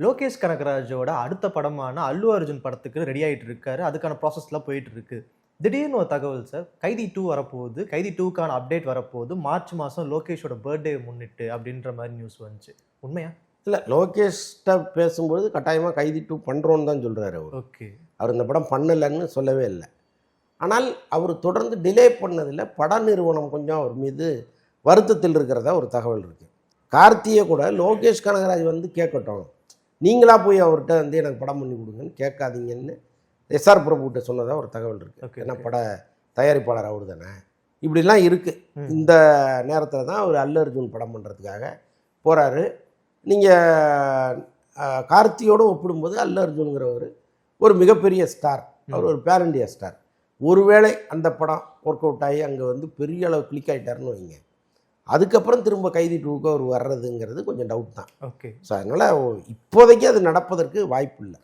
லோகேஷ் கனகராஜோட அடுத்த படமான அல்லு அர்ஜுன் படத்துக்கு ரெடி ஆயிட்டு இருக்காரு. அதுக்கான ப்ராசஸ்லாம் போயிட்டு இருக்கு. திடீர்னு ஒரு தகவல் சார். கைதி 2 வரப்போகுது. கைதி 2க்கான அப்டேட் வரப்போகுது. மார்ச் மாசம் லோகேஷோட பர்த்டே முன்னிட்டு அப்படின்ற மாதிரி நியூஸ் வந்துச்சு. உண்மையா? இல்லை, லோகேஷ்ட பேசும்போது கட்டாயமாக கைதி 2 பண்ணுறோன்னு தான் சொல்கிறாரு அவர். ஓகே. அவர் இந்த படம் பண்ணலைன்னு சொல்லவே இல்லை. ஆனால் அவர் தொடர்ந்து டிலே பண்ணதில் பட நிறுவனம் கொஞ்சம் அவர் மீது வருத்தத்தில் இருக்கிறதா ஒரு தகவல் இருக்குது. கார்த்தியை கூட லோகேஷ் கனகராஜ் வந்து கேட்கட்டும், நீங்களாக போய் அவர்கிட்ட வந்து எனக்கு படம் பண்ணி கொடுங்கன்னு கேட்காதீங்கன்னு எஸ்ஆர் பிரபுகிட்ட சொன்னதாக ஒரு தகவல் இருக்குது. ஏன்னா பட தயாரிப்பாளர் அவர் தானே. இப்படிலாம் இருக்குது. இந்த நேரத்தில் தான் அவர் அல்லு அர்ஜுன் படம் பண்ணுறதுக்காக போகிறாரு. நீங்கள் கார்த்தியோடு ஒப்பிடும்போது அல்லு அர்ஜுனுங்கிறவர் ஒரு மிகப்பெரிய ஸ்டார். அவர் ஒரு பேர் இண்டியா ஸ்டார். ஒருவேளை அந்த படம் ஒர்க் அவுட் ஆகி அங்கே வந்து பெரிய அளவு கிளிக் ஆகிட்டாருன்னு வைங்க, அதுக்கப்புறம் திரும்ப கைதி 2க்கு அவர் வர்றதுங்கிறது கொஞ்சம் டவுட் தான். ஓகே. ஸோ அதனால் இப்போதைக்கு அது நடப்பதற்கு வாய்ப்பு இல்லை.